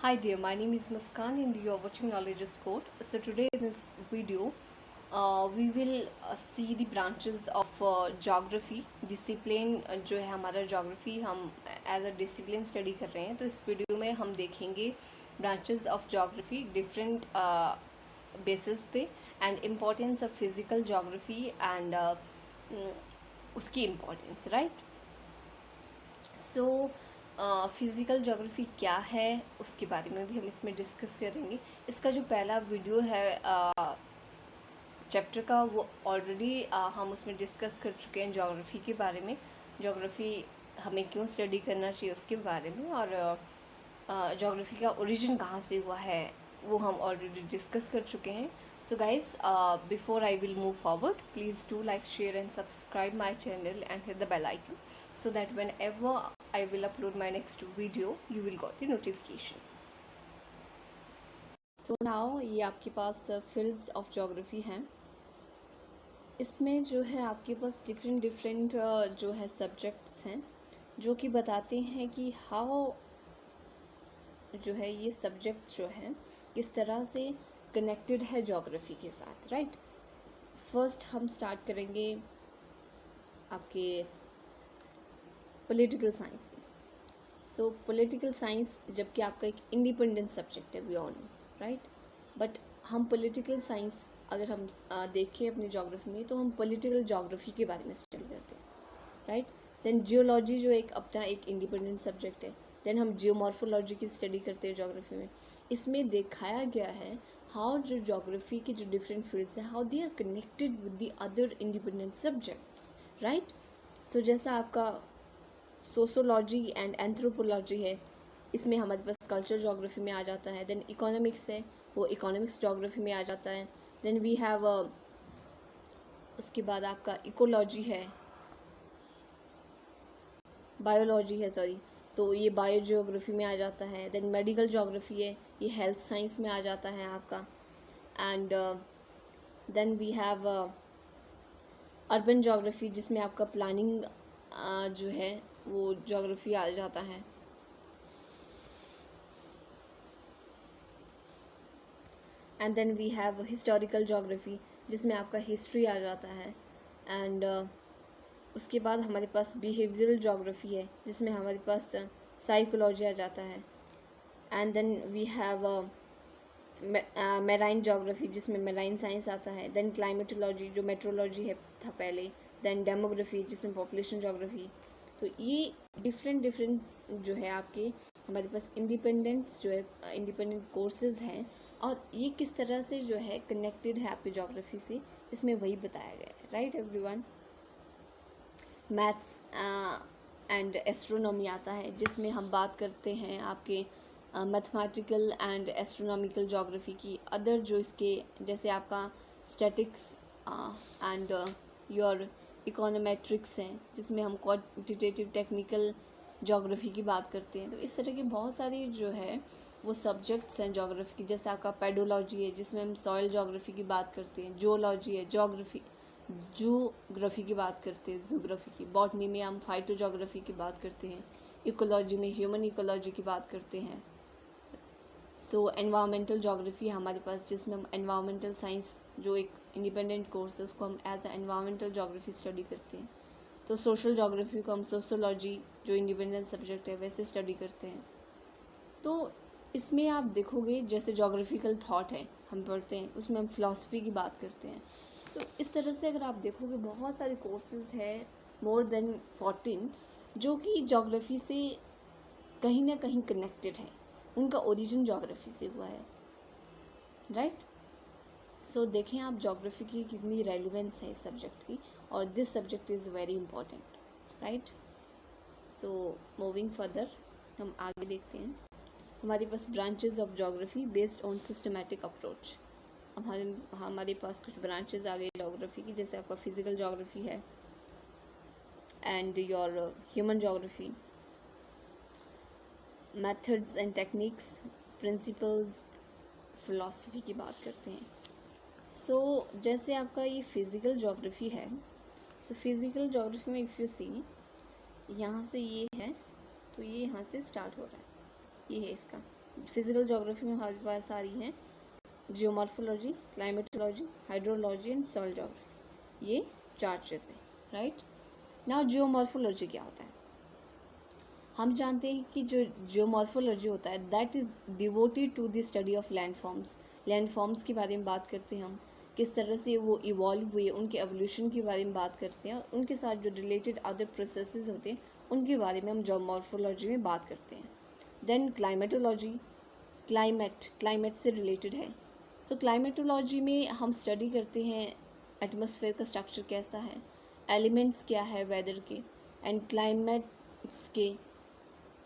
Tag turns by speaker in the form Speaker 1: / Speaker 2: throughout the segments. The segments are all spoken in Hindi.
Speaker 1: Hi there, my name is Muskan and you are watching Knowledge is Code. So today in this video, we will see the branches of geography. Discipline जो है हमारा geography हम as a discipline study कर रहे हैं, तो इस वीडियो में हम देखेंगे branches of geography different basis पे and importance of physical geography and उसकी importance, right? So physical geography क्या है उसके बारे में भी हम इसमें डिस्कस करेंगे। इसका जो पहला वीडियो है चैप्टर का, वो ऑलरेडी हम उसमें डिस्कस कर चुके हैं जोग्राफ़ी के बारे में, जोग्राफ़ी हमें क्यों स्टडी करना चाहिए उसके बारे में, और जोग्राफ़ी का ओरिजिन कहाँ से हुआ है वो हम ऑलरेडी डिस्कस कर चुके हैं। So guys, before I will move forward, please do like, share and subscribe my channel and hit the bell icon so that whenever I will upload my next video, you will got the notification. So now ये आपके पास fields of geography हैं। इसमें जो है आपके पास different जो है subjects हैं जो कि बताते हैं कि how जो है ये subject जो है किस तरह से कनेक्टेड है जोग्राफ़ी के साथ, राइट। फर्स्ट हम स्टार्ट करेंगे आपके पॉलिटिकल साइंस से। सो पॉलिटिकल साइंस जबकि आपका एक इंडिपेंडेंट सब्जेक्ट है, we all know, right. But हम पॉलिटिकल साइंस अगर हम देखें अपनी जोग्राफ़ी में, तो हम पॉलिटिकल जोग्राफ़ी के बारे में स्टडी करते हैं, राइट। देन जियोलॉजी जो एक अपना एक इंडिपेंडेंट सब्जेक्ट है। देन हम जियोमॉर्फोलॉजी की स्टडी करते हैं जोग्राफ़ी में। इसमें दिखाया गया है हाउ जो जोग्राफ़ी के जो डिफरेंट फील्ड्स हैं, how they are connected with the other independent subjects, right. So जैसा आपका सोशोलॉजी एंड एंथ्रोपोलॉजी है, इसमें हमारे पास कल्चर जोग्राफ़ी में आ जाता है। देन इकोनॉमिक्स है, वो इकोनॉमिक्स जोग्राफ़ी में आ जाता है। देन वी हैव उसके बाद आपका इकोलॉजी है, बायोलॉजी है, सॉरी, तो ये बायो जियोग्राफी में आ जाता है। देन मेडिकल जोग्राफी है, ये हेल्थ साइंस में आ जाता है आपका। And then we have urban geography, जिसमें आपका प्लानिंग जो है वो जोग्राफी आ जाता है। And then we have historical geography, जिसमें आपका हिस्ट्री आ जाता है। एंड उसके बाद हमारे पास बिहेवियरल जोग्राफी है, जिसमें हमारे पास साइकोलॉजी आ जाता है। And then we have marine geography, जिसमें मेराइन साइंस आता है। देन क्लाइमेटोलॉजी, जो मेट्रोलॉजी है था पहले। देन डेमोग्राफी, जिसमें पॉपुलेशन जोग्राफी। तो ये डिफरेंट जो है आपके हमारे पास इंडिपेंडेंट्स जो है इंडिपेंडेंट कोर्सेज हैं, और ये किस तरह से जो है कनेक्टेड है आपकी जोग्राफी से, इसमें वही बताया गया है, right everyone. Maths and astronomy आता है, जिसमें हम बात करते हैं आपके मैथमेटिकल एंड एस्ट्रोनॉमिकल जोग्राफी की। अदर जो इसके जैसे आपका स्टैटिक्स एंड योर इकोनोमेट्रिक्स हैं, जिसमें हम क्वांटिटेटिव टेक्निकल जोग्राफी की बात करते हैं। तो इस तरह की बहुत सारी जो है वो सब्जेक्ट्स हैं जोग्राफी की। जैसे आपका पेडोलॉजी है, जिसमें हम सॉइल जोग्राफी की बात करते हैं। जोलॉजी है, जूग्राफी की बात करते हैं, जूग्राफी की। बॉटनी में हम फाइटोजोग्राफी की बात करते हैं। इकोलॉजी में ह्यूमन इकोलॉजी की बात करते हैं। सो एनवायरमेंटल जोग्राफी हमारे पास, जिसमें हम एनवायरमेंटल साइंस जो एक इंडिपेंडेंट कोर्स है, उसको हम as a environmental geography study करते हैं। तो सोशल जोग्राफी को हम सोशोलॉजी जो इंडिपेंडेंट सब्जेक्ट है वैसे स्टडी करते हैं। तो इसमें आप देखोगे जैसे जोग्राफिकल थाट है हम पढ़ते हैं, उसमें हम फ़िलासफ़ी की बात करते हैं। तो इस तरह से अगर आप देखोगे बहुत सारे कोर्सेज हैं, मोर देन 14, जो कि जोग्राफ़ी से कहीं ना कहीं कनेक्टेड है, उनका ओरिजिन जोग्राफ़ी से हुआ है, राइट। सो देखें आप जोग्राफ़ी की कितनी रेलिवेंस है इस सब्जेक्ट की, और this subject is very important, right. So moving further हम आगे देखते हैं। हमारे पास branches of geography based on systematic approach. अब हमारे पास कुछ ब्रांचेस आ गई जोग्राफ़ी की, जैसे आपका फिज़िकल जोग्राफ़ी है and your human geography. Methods and techniques, principles, philosophy की बात करते हैं। सो जैसे आपका ये फ़िज़िकल जोग्राफ़ी है, सो फिज़िकल जोग्राफ़ी में इफ़ यू सी, यहाँ से ये है तो ये यहाँ से स्टार्ट हो रहा है, ये है इसका फिजिकल ज्योग्राफी में हमारे पास आ रही हैं geomorphology, climatology, hydrology and soil geography, ये 4 चीज़ें, राइट। नाउ जियोमॉर्फोलॉजी क्या होता है? हम जानते हैं कि जो जियोमॉर्फोलॉजी होता है that is devoted to the study of landforms. Landforms के बारे में बात करते हैं हम, किस तरह से वो इवॉल्व हुए, उनके एवोल्यूशन के बारे में बात करते हैं, उनके साथ जो रिलेटेड अदर प्रोसेसेस होते हैं उनके बारे में हम जियोमॉर्फोलॉजी में बात करते हैं। देन क्लाइमेटोलॉजी, क्लाइमेट से रिलेटेड है। सो क्लाइमेटोलॉजी में हम स्टडी करते हैं एटमॉस्फेयर का स्ट्रक्चर कैसा है, एलिमेंट्स क्या है वेदर के, एंड क्लाइमेट्स के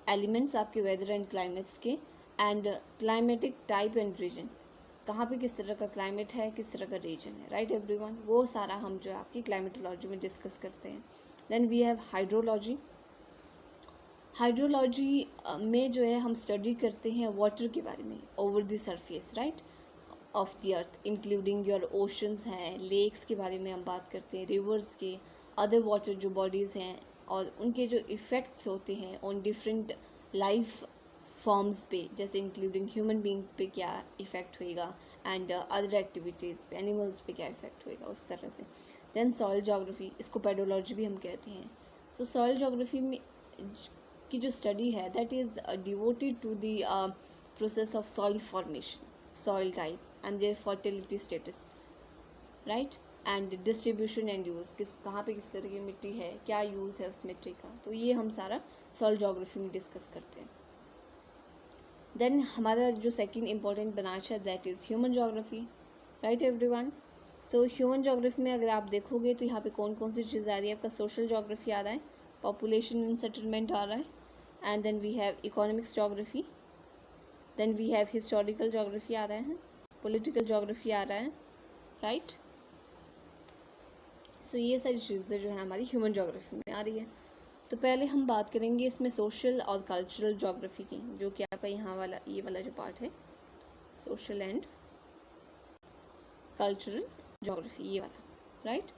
Speaker 1: एलिमेंट्स आपके वेदर एंड क्लाइमेट्स के, and climatic type and region, कहाँ पे किस तरह का क्लाइमेट है, किस तरह का रीजन है, राइट एवरीवन। वो सारा हम जो है आपकी क्लाइमेटोलॉजी में डिस्कस करते हैं। Then we have hydrology. Hydrology में जो है हम स्टडी करते हैं वाटर के बारे में, over the surface, right, of the earth, including your oceans हैं, लेक्स के बारे में हम बात करते हैं, रिवर्स के, अदर वाटर जो बॉडीज़ हैं और उनके जो इफ़ेक्ट्स होते हैं ऑन डिफरेंट लाइफ फॉर्म्स पे, जैसे इंक्लूडिंग ह्यूमन बींग पे क्या इफ़ेक्ट होएगा एंड अदर एक्टिविटीज़ पे, एनिमल्स पे क्या इफ़ेक्ट होएगा, उस तरह से। देन सॉइल ज्योग्राफी, इसको पेडोलॉजी भी हम कहते हैं। सो सॉइल ज्योग्राफी में की जो स्टडी है that is devoted to the process of soil formation, soil type and their fertility status, right, and distribution and use, कहाँ पे किस तरह की मिट्टी है, क्या यूज़ है उस मिट्टी का, तो ये हम सारा सॉइल ज्योग्राफी में डिस्कस करते हैं। देन हमारा जो सेकंड इम्पॉर्टेंट ब्रांच है that is human geography, right everyone. So human geography में अगर आप देखोगे तो यहाँ पे कौन कौन सी चीज़ आ रही है, आपका सोशल ज्योग्राफी आ रहा है, पॉपुलेशन एंड सेटलमेंट आ रहा है, and then we have economics geography, then we have historical geography आ रहा है, पॉलिटिकल ज्योग्राफी आ रहा है, राइट। सो ये सारी चीज़ें जो है हमारी ह्यूमन ज्योग्राफी में आ रही है। तो पहले हम बात करेंगे इसमें सोशल और कल्चरल ज्योग्राफी की, जो कि आपका यहाँ वाला ये वाला जो पार्ट है, सोशल एंड कल्चरल ज्योग्राफी, ये वाला, राइट।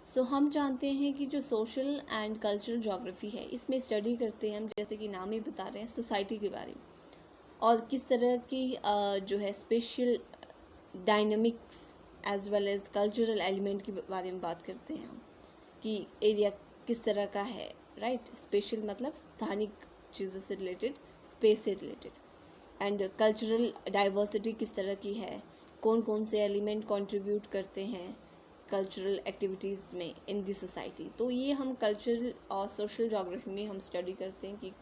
Speaker 1: सो हम जानते हैं कि जो सोशल एंड कल्चरल ज्योग्राफी है इसमें स्टडी करते हैं हम, जैसे कि नाम ही बता रहे हैं, सोसाइटी के बारे में और किस तरह की जो है special dynamics as well as cultural element के बारे में बात करते हैं हम, कि एरिया किस तरह का है, राइट। स्पेशल मतलब स्थानिक चीज़ों से रिलेटेड, स्पेस से रिलेटेड, एंड कल्चरल डाइवर्सिटी किस तरह की है, कौन कौन से एलिमेंट कंट्रीब्यूट करते हैं कल्चरल एक्टिविटीज़ में इन दी सोसाइटी। तो ये हम कल्चरल और सोशल ज्योग्राफी में हम स्टडी करते हैं कि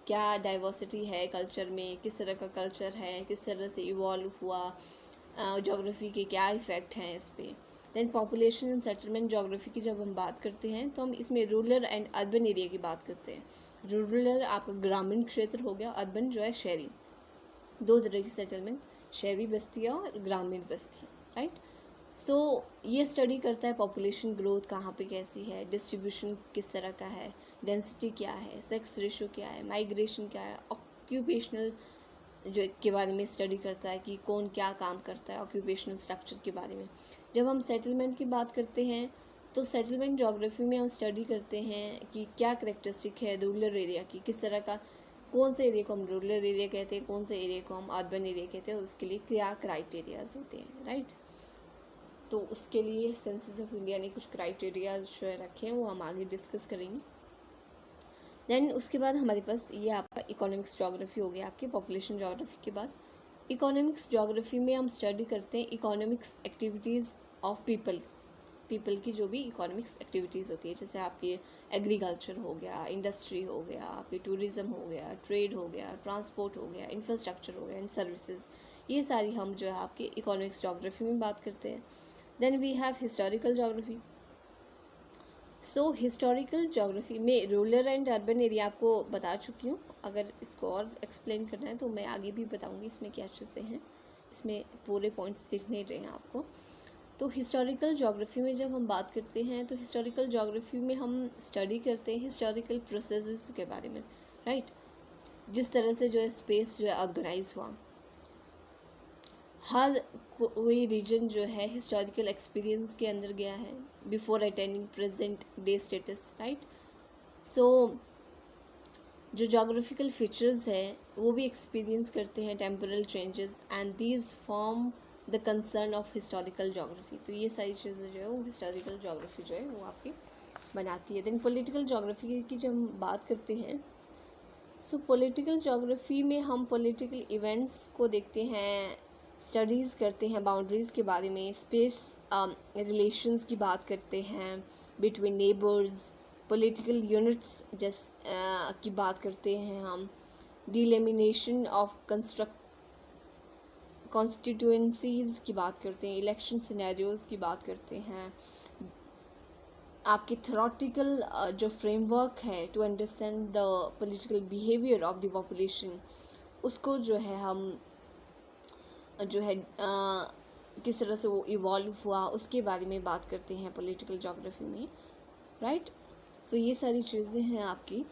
Speaker 1: क्या डाइवर्सिटी है कल्चर में, किस तरह का कल्चर है, किस तरह से इवॉल्व हुआ, ज्योग्राफी के क्या इफ़ेक्ट हैं इस पर। Then population and settlement geography की जब हम बात करते हैं तो हम इसमें रूरल एंड अर्बन एरिया की बात करते हैं। रूरल आपका ग्रामीण क्षेत्र हो गया, अर्बन जो है शहरी, दो तरह की सेटलमेंट, शहरी बस्तियाँ और ग्रामीण बस्तियाँ, राइट। सो ये स्टडी करता है पॉपुलेशन ग्रोथ कहाँ पे कैसी है, डिस्ट्रीब्यूशन किस तरह का है, डेंसिटी क्या है, सेक्स रेशो क्या है, माइग्रेशन क्या है, ऑक्यूपेशनल जो के बारे में स्टडी करता है कि कौन क्या काम करता है, ऑक्यूपेशनल स्ट्रक्चर के बारे में। जब हम सेटलमेंट की बात करते हैं तो सेटलमेंट ज्योग्राफी में हम स्टडी करते हैं कि क्या करेक्टरिस्टिक है रूरल एरिया की, किस तरह का, कौन से एरिया को हम रूरल एरिया कहते हैं, कौन से एरिया को हम अर्बन एरिया कहते हैं, उसके लिए क्या क्राइटेरियाज होते हैं, राइट। तो उसके लिए सेंसस ऑफ इंडिया ने कुछ क्राइटेरियाज जो है रखे हैं, वो हम आगे डिस्कस करेंगे। देन उसके बाद हमारे पास ये आपका इकोनॉमिक्स ज्योग्राफी हो गया, आपके पॉपुलेशन ज्योग्राफी के बाद। इकोनॉमिक्स ज्योग्राफी में हम स्टडी करते हैं इकोनॉमिक्स एक्टिविटीज़ ऑफ पीपल की जो भी इकोनॉमिक्स एक्टिविटीज़ होती है, जैसे आपकी एग्रीकल्चर हो गया, इंडस्ट्री हो गया, आपकी टूरिज़्म हो गया, ट्रेड हो गया, ट्रांसपोर्ट हो गया, इंफ्रास्ट्रक्चर हो गया एंड सर्विसेज, ये सारी हम जो है आपके इकोनॉमिक्स ज्योग्राफी में बात करते हैं। Then we have historical geography. So historical geography में रूरल एंड अर्बन एरिया आपको बता चुकी हूँ, अगर इसको और एक्सप्लेन करना है तो मैं आगे भी बताऊँगी इसमें क्या चीज़ें हैं, इसमें पूरे पॉइंट्स दिख नहीं रहे हैं आपको। तो हिस्टोरिकल ज्योग्राफी में जब हम बात करते हैं तो हिस्टोरिकल ज्योग्राफी में हम स्टडी करते हैं हिस्टोरिकल प्रोसेसेस के बारे में, राइट। जिस तरह से जो है स्पेस जो है ऑर्गेनाइज हुआ, हर कोई रीजन जो है हिस्टोरिकल एक्सपीरियंस के अंदर गया है before attending present day status, right. So जो जोग्राफिकल फीचर्स है वो भी एक्सपीरियंस करते हैं temporal changes, and these form the concern of historical geography. तो ये सारी चीज़ें जो है वो हिस्टोरिकल जोग्राफी जो है वो आपकी बनाती है। देन पॉलिटिकल जोग्राफी की जब हम बात करते हैं, सो पॉलिटिकल जोग्राफी में हम पॉलिटिकल इवेंट्स को देखते हैं, स्टडीज़ करते हैं बाउंड्रीज़ के बारे में, स्पेस रिलेशंस की बात करते हैं बिटवीन नेबर्स, पॉलिटिकल यूनिट्स की बात करते हैं हम, डिलेमिनेशन ऑफ कॉन्स्टिट्यूएंसीज़ की बात करते हैं, इलेक्शन सिनेरियोज़ की बात करते हैं, आपकी थ्योरेटिकल जो फ्रेमवर्क है to understand the political behaviour of the population, उसको जो है हम जो है किस तरह से वो इवॉल्व हुआ उसके बारे में बात करते हैं पॉलिटिकल जोग्राफी में, राइट। सो ये सारी चीज़ें हैं आपकी।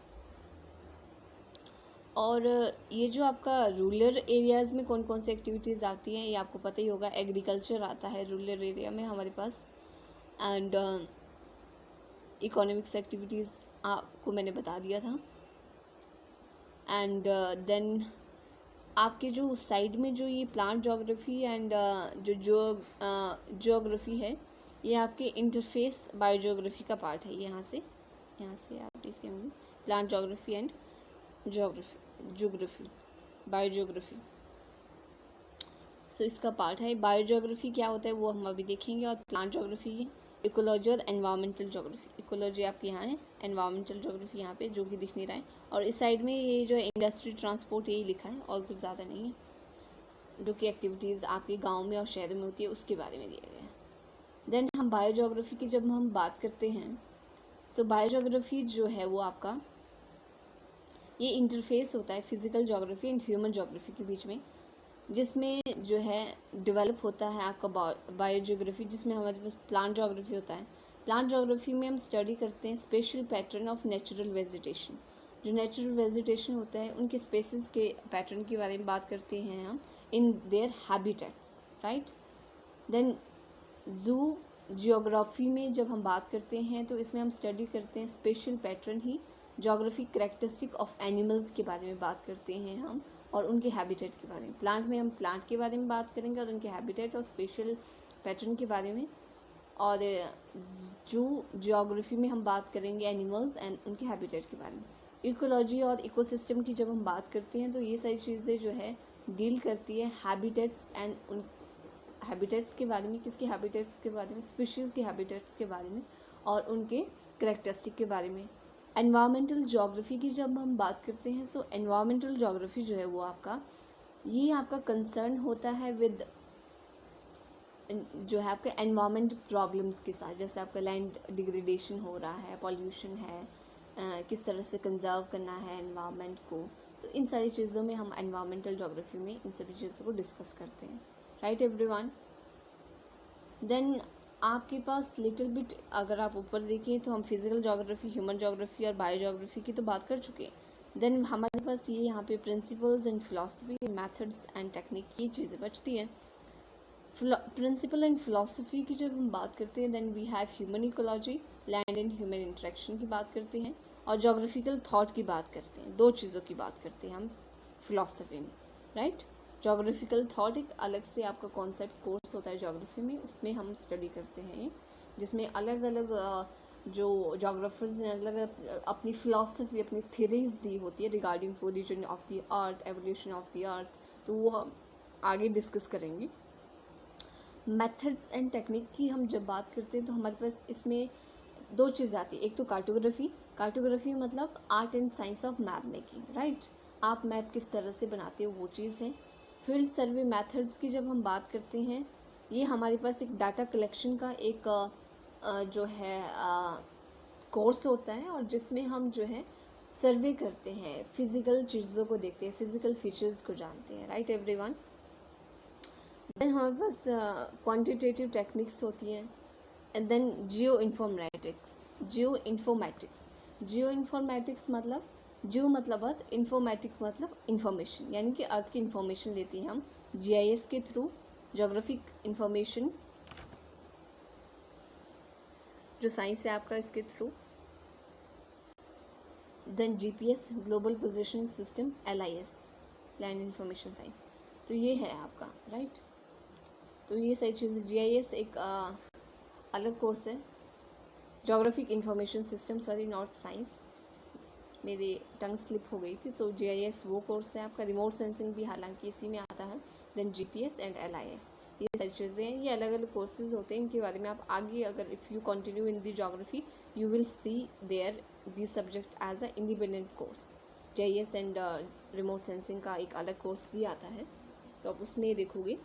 Speaker 1: और ये जो आपका रूरल एरियाज़ में कौन कौन सी एक्टिविटीज़ आती हैं ये आपको पता ही होगा। एग्रीकल्चर आता है रूरल एरिया में हमारे पास, एंड इकोनॉमिक्स एक्टिविटीज़ आपको मैंने बता दिया था। एंड देन आपके जो साइड में जो ये प्लांट जोग्राफी एंड जो जोग्राफी है ये आपके इंटरफेस बायोजियोग्राफी का पार्ट है। यहाँ से आप देखते होंगे plant geography and geography biogeography. So इसका पार्ट है। बायोजियोग्राफी क्या होता है वो हम अभी देखेंगे, और प्लांट जोग्राफी, इकोलॉजी और एनवायरमेंटल जोग्राफी। इकोलॉजी आपके यहाँ है, एनवायरमेंटल जोग्राफी यहाँ पे जो कि दिख नहीं रहा है, और इस साइड में ये जो इंडस्ट्री ट्रांसपोर्ट यही लिखा है और कुछ ज़्यादा नहीं है। जो कि एक्टिविटीज़ आपके गाँव में और शहरों में होती है उसके बारे में दिया गया है। देन हम बायोजियोग्राफी की जब हम बात करते हैं, सो बायोजियोग्राफी जो है वो आपका ये इंटरफेस होता है physical geography and human geography के बीच में, जिसमें जो है डेवलप होता है आपका बायोजियोग्राफी, जिसमें हमारे पास प्लांट जोग्राफी होता है। प्लांट जोग्राफी में हम स्टडी करते हैं special pattern of natural vegetation. जो नेचुरल वेजिटेशन होता है उनके स्पेसिस के पैटर्न के बारे में बात करते हैं हम in their habitats, right. Then zoo geography में जब हम बात करते हैं तो इसमें हम स्टडी करते हैं special pattern he geography characteristic of animals के बारे में बात करते हैं हम, और उनके हैबिटेट के बारे में। प्लांट में हम प्लांट के बारे में बात करेंगे और उनके हैबिटेट और स्पेशल पैटर्न के बारे में, और जो जियोग्राफी में हम बात करेंगे एनिमल्स एंड उनके हैबिटेट के बारे में। इकोलॉजी और इकोसिस्टम की जब हम बात करते हैं तो ये सारी चीज़ें जो है डील करती है हैबिटेट्स एंड उन हैबिटेट्स के बारे में। किसके हैबिटेट्स के बारे में? स्पीशीज़ के हैबिटेट्स के बारे में और उनके करेक्टरिस्टिक के बारे में। एनवायरमेंटल जोग्राफी की जब हम बात करते हैं, सो एनवायरमेंटल जोग्राफी जो है वो आपका कंसर्न होता है विद जो है आपके एनवायरमेंट प्रॉब्लम्स के साथ। जैसे आपका लैंड डिग्रेडेशन हो रहा है, पॉल्यूशन है, किस तरह से कंजर्व करना है एनवायरमेंट को। तो इन सारी चीज़ों में हम एनवायरमेंटल जोग्राफी में इन सभी चीज़ों को डिस्कस करते हैं, राइट एवरीवन। देन आपके पास लिटिल बिट अगर आप ऊपर देखें तो हम फिजिकल जोग्राफी, ह्यूमन जोग्राफी और बायोजियोग्राफी की तो बात कर चुके हैं। देन हमारे पास ये यहाँ पे principles and philosophy, methods and technique की चीज़ें बचती हैं। प्रिंसिपल एंड फिलॉसफी की जब हम बात करते हैं, then we have human ecology, land and human interaction की बात करते हैं, और जोग्राफिकल थॉट की बात करते हैं। दो चीज़ों की बात करते हैं हम फिलॉसफी में, राइट। जोग्राफिकल थॉट एक अलग से आपका कॉन्सेप्ट कोर्स होता है जोग्राफी में, उसमें हम स्टडी करते हैं ये, जिसमें अलग अलग जो जोग्राफर्स ने अलग अपनी फ़िलासफ़ी, अपनी थ्योरीज दी होती है regarding position of the earth, evolution of the earth, तो वो हम आगे डिस्कस करेंगे। मेथड्स एंड टेक्निक की हम जब बात करते हैं तो हमारे पास इसमें दो चीज़ आती है। एक तो कार्टोग्राफी मतलब art and science of map making, right. आप मैप किस तरह से बनाते हो वो चीज़ है। फील्ड सर्वे मेथड्स की जब हम बात करते हैं, ये हमारे पास एक डाटा कलेक्शन का एक जो है कोर्स होता है, और जिसमें हम जो है सर्वे करते हैं, फिज़िकल चीज़ों को देखते हैं, फिज़िकल फीचर्स को जानते हैं, राइट एवरीवन। देन हमारे पास क्वांटिटेटिव टेक्निक्स होती हैं, एंड देन जियो इन्फॉर्मेटिक्स मतलब जियो मतलब अर्थ, इन्फॉर्मेटिक मतलब इंफॉर्मेशन, यानी कि अर्थ की इंफॉर्मेशन लेते हैं हम GIS के थ्रू, जोग्राफिक इंफॉर्मेशन जो साइंस है आपका, इसके through. Then GPS global positioning system, LIS land information science. तो ये है आपका, राइट। तो ये सारी चीज़ें, GIS एक अलग कोर्स है, geographic information system, sorry not science, मेरी टंग स्लिप हो गई थी। तो GIS वो कोर्स है आपका। रिमोट सेंसिंग भी हालांकि इसी में आता है। देन जीपीएस एंड LIS, ये सारी चीज़ें हैं। ये अलग अलग कोर्सेज होते हैं, इनके बारे में आप आगे अगर if you continue in the geography you will see there the subject as a independent course. GIS and remote sensing का एक अलग कोर्स भी आता है, तो आप उसमें देखोगे,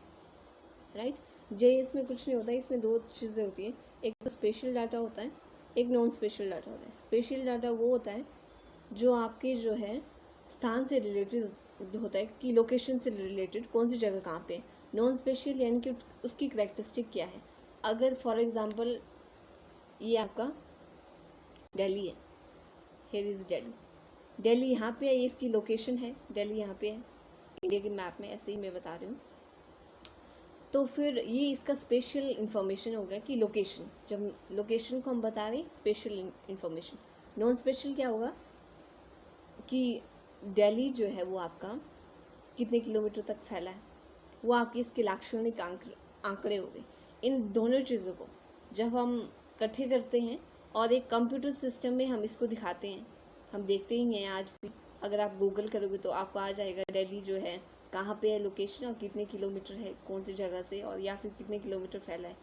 Speaker 1: राइट। GIS में कुछ नहीं होता है, इसमें दो चीज़ें होती हैं, एक तो स्पेशल डाटा होता है, एक नॉन स्पेशल डाटा होता है। स्पेशल डाटा वो होता है जो आपके जो है स्थान से रिलेटेड होता है, कि लोकेशन से रिलेटेड कौन सी जगह कहाँ पे है। नॉन स्पेशल यानी कि उसकी करैक्टरिस्टिक क्या है। अगर फॉर एग्जांपल ये आपका दिल्ली है, हियर इज़ दिल्ली, दिल्ली यहाँ पे है, ये इसकी लोकेशन है, दिल्ली यहाँ पे है इंडिया के मैप में, ऐसे ही मैं बता रही हूँ। तो फिर ये इसका स्पेशल इंफॉर्मेशन हो गया कि लोकेशन, जब लोकेशन को हम बता रहे हैं स्पेशल इंफॉर्मेशन। नॉन स्पेशल क्या होगा कि दिल्ली जो है वो आपका कितने किलोमीटर तक फैला है, वो आपकी इसके लाक्षणिक आंकड़े हो गए। इन दोनों चीज़ों को जब हम इकट्ठे करते हैं और एक कंप्यूटर सिस्टम में हम इसको दिखाते हैं, हम देखते ही हैं आज भी, अगर आप गूगल करोगे तो आपको आ जाएगा दिल्ली जो है कहाँ पे है लोकेशन और कितने किलोमीटर है कौन सी जगह से, और या फिर कितने किलोमीटर फैला है।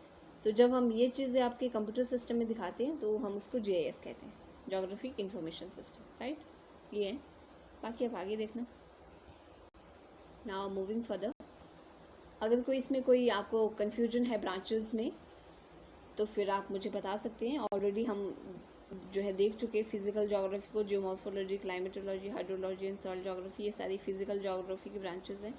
Speaker 1: तो जब हम ये चीज़ें आपके कंप्यूटर सिस्टम में दिखाते हैं तो हम उसको GIS कहते हैं, जोग्राफिक इंफॉर्मेशन सिस्टम, राइट। ये है, बाकी आप आगे देखना। नाउ मूविंग फर्दर, अगर कोई इसमें कोई आपको कन्फ्यूजन है ब्रांचेस में तो फिर आप मुझे बता सकते हैं। ऑलरेडी हम जो है देख चुके हैं फिजिकल जोग्राफी को, geomorphology, climatology, hydrology and soil geography, ये सारी फिजिकल जोग्राफी की ब्रांचेस हैं।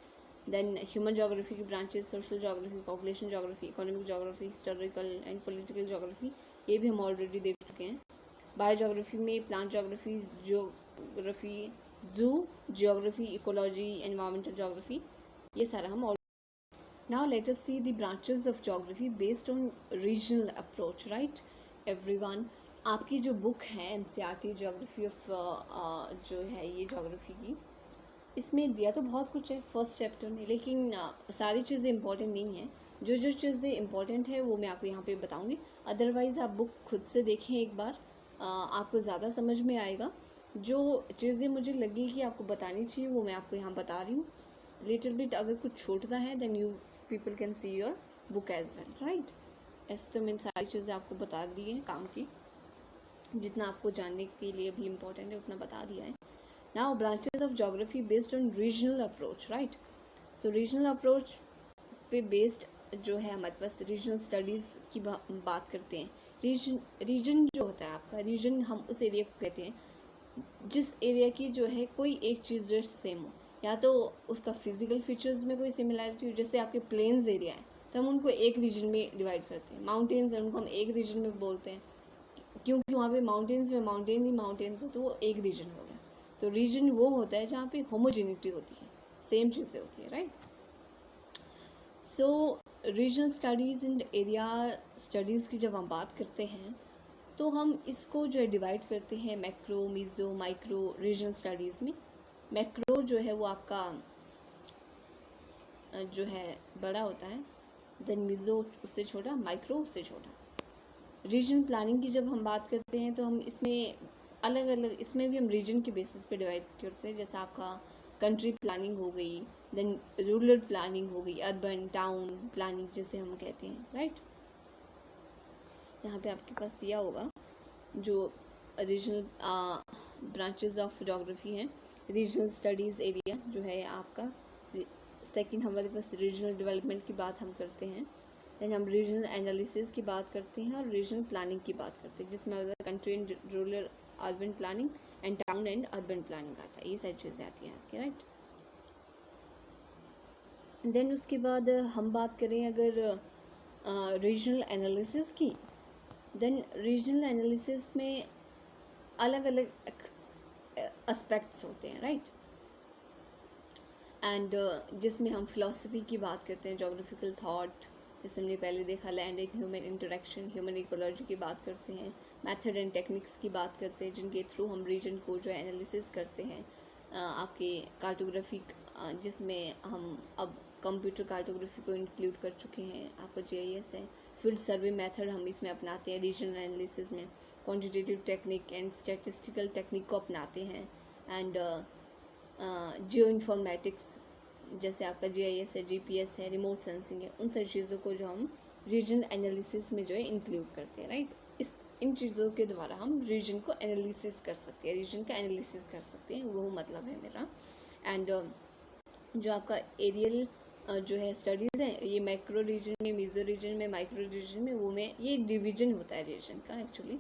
Speaker 1: देन ह्यूमन जोग्राफी की branches, social geography, population geography, economic geography, historical and political geography, ये भी हम ऑलरेडी देख चुके हैं। बायो जोग्राफी में प्लांट जोग्राफी, जोग्राफी, जू जियोग्राफी, इकोलॉजी, एनवायरमेंटल जोग्राफी, ये सारा हम। Now let us see the branches of geography based on regional approach, right everyone। आपकी जो बुक है NCERT Geography of जो है ये जोग्राफी की, इसमें दिया तो बहुत कुछ है फर्स्ट चैप्टर में, लेकिन सारी चीज़ें इंपॉर्टेंट नहीं है। जो जो चीज़ें इंपॉर्टेंट है वो मैं आपको यहाँ पे बताऊँगी, अदरवाइज़ आप बुक खुद से देखें एक बार, आपको ज़्यादा समझ में आएगा। जो चीज़ें मुझे लगी कि आपको बतानी चाहिए वो मैं आपको यहाँ बता रही हूँ। लिटिल बिट अगर कुछ छूटता है then you people can see your book as well, right. ऐसे तो मैंने सारी चीज़ें आपको बता दी हैं काम की, जितना आपको जानने के लिए भी इम्पोर्टेंट है उतना बता दिया है। Now branches of geography based on regional approach, right. So regional approach पे बेस्ड जो है हमारे पास रीजनल स्टडीज़ की बात करते हैं। रीजन जो होता है आपका, रीजन हम उस एरिया को कहते हैं जिस एरिया की जो है कोई एक चीज़ जो सेम हो, या तो उसका फिजिकल फीचर्स में कोई सिमिलैरिटी हो। जैसे आपके प्लेन्स एरिया है तो हम उनको एक रीजन में डिवाइड करते हैं, माउंटेन्स हैं उनको हम एक रीजन में बोलते हैं, क्योंकि वहाँ पे माउंटेन्स में माउंटेन ही माउंटेन्स है तो वो एक रीजन हो गया। तो रीजन वो होता है जहाँ पे होमोजेनिटी होती है, सेम चीज़ें होती है, right. So regional studies and area studies की जब हम बात करते हैं तो हम इसको जो है डिवाइड करते हैं macro, meso, micro regional studies में। मैक्रो जो है वो आपका जो है बड़ा होता है, देन मीज़ो उससे छोटा, माइक्रो उससे छोटा। रीजन प्लानिंग की जब हम बात करते हैं तो हम इसमें अलग अलग, इसमें भी हम रीजन के बेसिस पे डिवाइड करते हैं। जैसे आपका कंट्री प्लानिंग हो गई, देन रूरल प्लानिंग हो गई, अर्बन टाउन प्लानिंग जिसे हम कहते हैं, राइट। यहाँ पे आपके पास दिया होगा जो रीजनल ब्रांचेस ऑफ जोग्राफी हैं। रीजनल स्टडीज़ एरिया जो है आपका सेकंड, हमारे पास रीजनल डेवलपमेंट की बात हम करते हैं, देन हम रीजनल एनालिसिस की बात करते हैं और रीजनल प्लानिंग की बात करते हैं, जिसमें country and rural urban planning and town and urban planning आता है। ये सारी चीज़ें आती हैं आपकी, राइट। देन उसके बाद हम बात करें अगर रीजनल एनालिसिस की, देन रीजनल एनालिसिस में अलग अलग एस्पेक्ट्स होते हैं, राइट। एंड जिसमें हम फिलॉसफी की बात करते हैं, जोग्राफिकल थॉट, जैसे हमने पहले देखा land and human interaction, human ecology की बात करते हैं, मेथड एंड टेक्निक्स की बात करते हैं जिनके थ्रू हम रीजन को जो है एनालिसिस करते हैं। आपके कार्टोग्राफी जिसमें हम अब कंप्यूटर कार्टोग्राफी को इंक्लूड कर चुके हैं, आपका GIS है। फील्ड सर्वे मेथड हम इसमें अपनाते हैं रीजनल एनालिसिस में, quantitative technique and statistical technique को अपनाते हैं। एंड जियो इन्फॉर्मेटिक्स जैसे आपका GIS है, GPS है, रिमोट सेंसिंग है, उन सारी चीज़ों को जो हम रीजन एनालिसिस में जो है इंक्लूड करते हैं, राइट। इन चीज़ों के द्वारा हम रीजन को एनालिसिस कर सकते हैं, रीजन का एनालिसिस कर सकते हैं, वो मतलब है मेरा। एंड जो आपका एरियल जो है स्टडीज़ है, ये मैक्रो रीजन में, मेसो रीजन में, माइक्रो रीजन में, वो में ये डिवीजन होता है रीजन का एक्चुअली,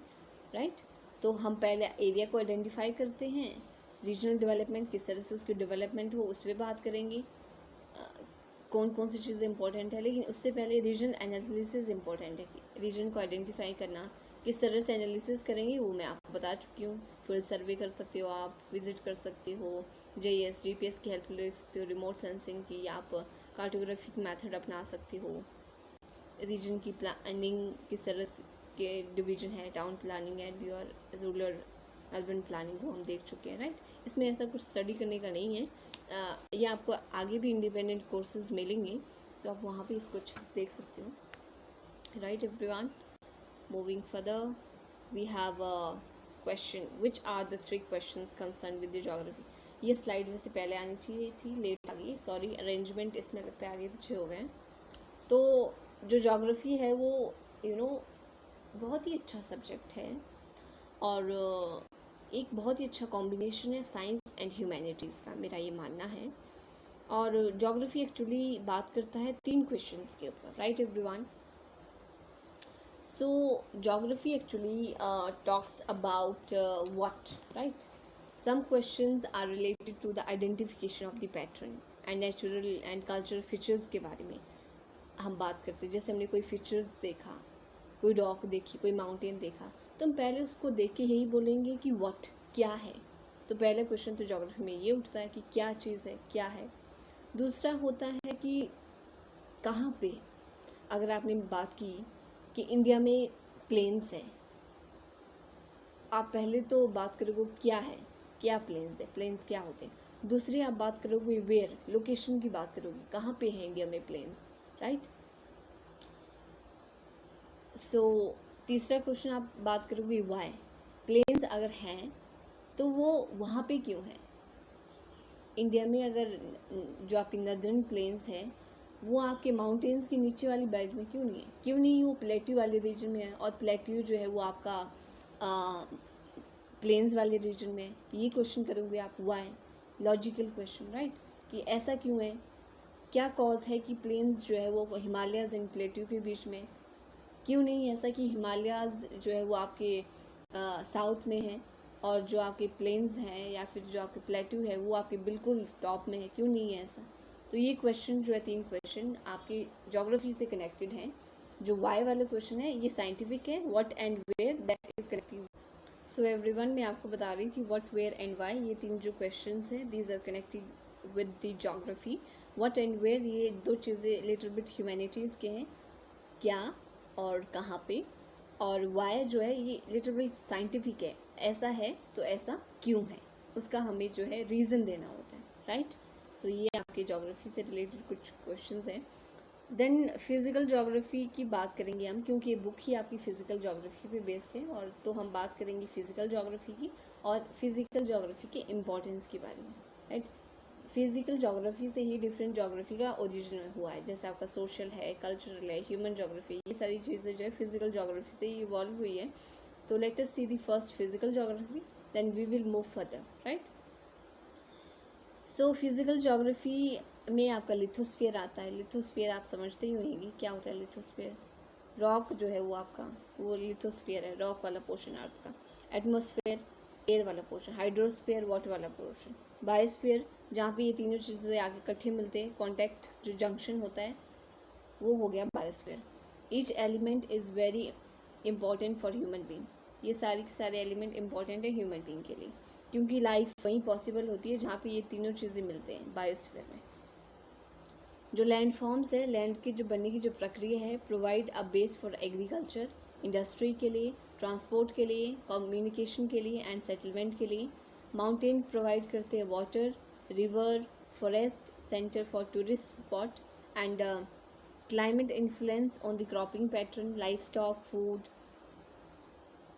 Speaker 1: राइट। तो हम पहले एरिया को आइडेंटिफाई करते हैं, रीजनल डेवलपमेंट किस तरह से उसकी डेवलपमेंट हो उस पर बात करेंगे, कौन कौन सी चीज़ें इंपॉर्टेंट है। लेकिन उससे पहले रीजन एनालिसिस इंपॉर्टेंट है कि रीजन को आइडेंटिफाई करना किस तरह से एनालिसिस करेंगे वो मैं आपको बता चुकी हूँ। फील्ड सर्वे कर सकते हो, आप विजिट कर सकते हो, GIS GPS की हेल्प ले सकते हो, रिमोट सेंसिंग की, आप कार्टोग्राफिक मेथड अपना सकते हो। रीजन की प्लानिंग किस तरह के डिवीजन है, town planning and your rural urban planning को हम देख चुके हैं, राइट। इसमें ऐसा कुछ स्टडी करने का नहीं है, ये आपको आगे भी इंडिपेंडेंट कोर्सेज मिलेंगे तो आप वहाँ पे इसको अच्छे से देख सकते हो, right everyone. Moving further we have a question, which are the 3 questions concern with the geography. ये स्लाइड में से पहले आनी चाहिए थी, लेट आ गई, सॉरी, अरेंजमेंट इसमें लगता है आगे पीछे हो गए। तो जो ज्योग्राफी है वो बहुत ही अच्छा सब्जेक्ट है और एक बहुत ही अच्छा कॉम्बिनेशन है साइंस एंड ह्यूमैनिटीज़ का, मेरा ये मानना है। और ज्योग्राफी एक्चुअली बात करता है 3 क्वेश्चंस के ऊपर, right everyone. So geography actually talks about what, right. Some questions are related to the identification of the pattern and natural and cultural features के बारे में हम बात करते हैं। जैसे हमने कोई फीचर्स देखा, कोई रॉक देखी, कोई माउंटेन देखा, तो हम पहले उसको देख के यही बोलेंगे कि व्हाट, क्या है। तो पहला क्वेश्चन तो ज्योग्राफी में ये उठता है कि क्या चीज़ है, क्या है। दूसरा होता है कि कहाँ पे, अगर आपने बात की कि इंडिया में प्लेन्स है, आप पहले तो बात करोगे क्या है, क्या प्लेन्स है, प्लेन्स क्या होते हैं। दूसरी आप बात करोगे वेयर, लोकेशन की बात करोगे, कहाँ पे है इंडिया में प्लेन्स, राइट। सो तीसरा क्वेश्चन आप बात करोगे वाई, प्लेन्स अगर हैं तो वो वहाँ पे क्यों है। इंडिया में अगर जो आपकी नदर्न प्लेन्स है वो आपके माउंटेन्स के नीचे वाली बेल्ट में क्यों नहीं है, क्यों नहीं वो प्लेट्यू वाले रीजन में है, और प्लेट्यू जो है वो आपका प्लेन्स वाले रीजन में है। ये क्वेश्चन करोगे आप, वाई, लॉजिकल क्वेश्चन, राइट, कि ऐसा क्यों है, क्या कॉज है कि प्लेन्स जो है वो हिमालयाज़ एंड प्लेट्यू के बीच में, क्यों नहीं ऐसा कि हिमालयाज़ जो है वो आपके साउथ में है और जो आपके प्लेन्स हैं या फिर जो आपके प्लेट्यू है वो आपके बिल्कुल टॉप में है, क्यों नहीं है ऐसा। तो ये क्वेश्चन जो है 3 क्वेश्चन आपके ज्योग्राफी से कनेक्टेड हैं। जो वाई वाला क्वेश्चन है ये साइंटिफिक है, what and where that is connected. So everyone, मैं आपको बता रही थी व्हाट, वेयर एंड वाई, ये 3 जो क्वेश्चंस हैं these are connected with the geography. What and where ये 2 चीज़ें लिटिल बिट ह्यूमैनिटीज़ के हैं, क्या और कहाँ पे, और वाई जो है ये लिटिल बिट साइंटिफिक है, ऐसा है तो ऐसा क्यों है, उसका हमें जो है रीज़न देना होता है, राइट। सो ये आपके ज्योग्राफी से रिलेटेड कुछ क्वेश्चंस हैं। देन फिज़िकल ज्योग्राफी की बात करेंगे हम, क्योंकि ये बुक ही आपकी फ़िज़िकल ज्योग्राफी पे बेस्ड है, और तो हम बात करेंगे फ़िज़िकल ज्योग्राफी की और फिज़िकल ज्योग्राफी के इम्पोर्टेंस के बारे में, राइट। फिज़िकल ज्योग्राफी से ही डिफरेंट ज्योग्राफी का ओरिजिन हुआ है, जैसे आपका सोशल है, कल्चरल है, ह्यूमन ज्योग्राफी, ये सारी चीज़ें जो है फिज़िकल ज्योग्राफी से ही इवॉल्व हुई है। तो let us see the first physical geography, then we will move further, right. So physical geography में आपका लिथोस्फीयर आता है। लिथोस्फीयर आप समझते ही होंगे क्या होता है लिथोस्फीयर। रॉक जो है वो आपका वो लिथोस्फीयर है, रॉक वाला पोर्शन अर्थ का। एटमॉस्फेयर एयर वाला पोर्शन, हाइड्रोस्फीयर वाटर वाला पोर्शन, बायोस्फीयर जहाँ पे ये तीनों चीज़ें आगे इकट्ठे मिलते हैं, कॉन्टैक्ट जो जंक्शन होता है वो हो गया biosphere. Each element is very important for human being. ये सारे के सारे एलिमेंट इंपॉर्टेंट है ह्यूमन बीइंग के लिए, क्योंकि लाइफ वहीं पॉसिबल होती है जहाँ पे ये तीनों चीज़ें मिलते हैं बायोस्फीयर में। जो लैंड फॉर्म्स है, लैंड की जो बनने की जो प्रक्रिया है, provide a base for agriculture, industry के लिए, ट्रांसपोर्ट के लिए, कम्युनिकेशन के लिए एंड सेटलमेंट के लिए। माउंटेन प्रोवाइड करते हैं water, river, forest, centre for tourist spot and climate influence on the cropping pattern, livestock, food,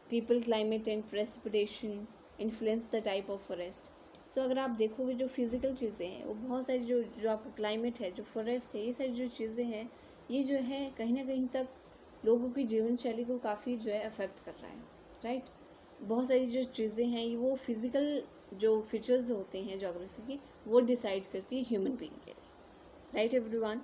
Speaker 1: people, climate and precipitation influence the type of forest. सो अगर आप देखोगे जो फिज़िकल चीज़ें हैं वो बहुत सारी, जो आपका क्लाइमेट है, जो फॉरेस्ट है, ये सारी जो चीज़ें हैं, ये जो है कहीं ना कहीं तक लोगों की जीवन शैली को काफ़ी जो है अफेक्ट कर रहा है, राइट। बहुत सारी जो चीज़ें हैं वो फिज़िकल जो फीचर्स होते हैं जोग्राफी की, वो डिसाइड करती है ह्यूमन बीइंग के लिए, राइट एवरीवन।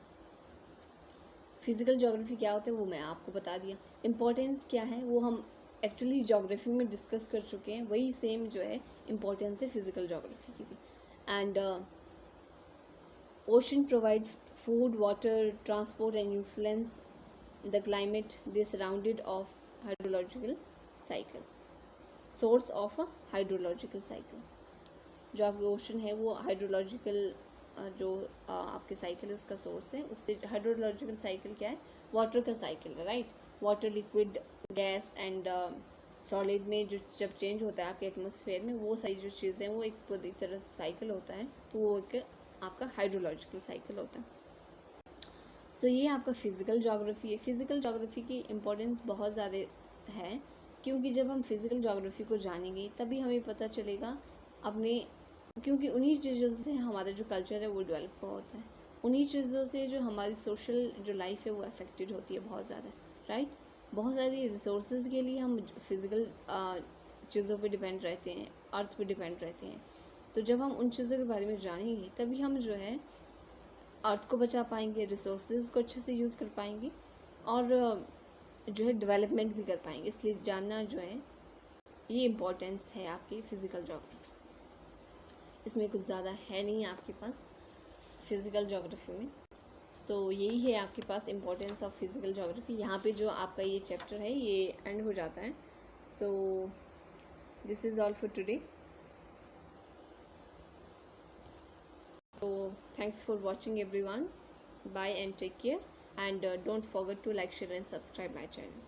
Speaker 1: फिज़िकल जोग्राफी क्या होता है वो मैं आपको बता दिया। इम्पोर्टेंस क्या है वो हम एक्चुअली जोग्राफी में डिस्कस कर चुके हैं, वही सेम जो है इम्पोर्टेंस है फिज़िकल जोग्राफी की भी। And ocean provide food, water, transport and influence the climate they surrounded of hydrological cycle, source of a hydrological cycle. जो आपके ओशन है वो हाइड्रोलॉजिकल जो आपके साइकिल है उसका सोर्स है। उससे हाइड्रोलॉजिकल साइकिल क्या है, वाटर का साइकिल है, right. Water, liquid, gas and solid में जो जब चेंज होता है आपके एटमॉस्फेयर में, वो सारी जो चीज़ें वो एक तरह से साइकिल होता है, तो वो एक आपका हाइड्रोलॉजिकल साइकिल होता है। सो ये आपका फिज़िकल जोग्राफी है। फिज़िकल जोग्राफी की इम्पोर्टेंस बहुत ज़्यादा है, क्योंकि जब हम फिज़िकल जोग्राफी को जानेंगे तभी हमें पता चलेगा अपने, क्योंकि उन्हीं चीज़ों से हमारा जो कल्चर है वो डेवलप होता है, उन्हीं चीज़ों से जो हमारी सोशल जो लाइफ है वो अफेक्टेड होती है बहुत ज़्यादा, राइट। बहुत सारी रिसोर्सेज के लिए हम फिज़िकल चीज़ों पे डिपेंड रहते हैं, अर्थ पे डिपेंड रहते हैं। तो जब हम उन चीज़ों के बारे में जानेंगे तभी हम जो है अर्थ को बचा पाएंगे, रिसोर्सेज को अच्छे से यूज़ कर पाएंगे और जो है डेवलपमेंट भी कर पाएंगे। इसलिए जानना जो है ये इम्पोर्टेंस है आपकी फ़िज़िकल जोग्राफी। इसमें कुछ ज़्यादा है नहीं आपके पास फिज़िकल जोग्राफी में। सो यही है आपके पास इम्पोर्टेंस ऑफ फिज़िकल जोग्राफी। यहाँ पे जो आपका ये चैप्टर है ये एंड हो जाता है। So this is all for today. So thanks for watching everyone. Bye and take care, and don't forget to like, share and subscribe my channel.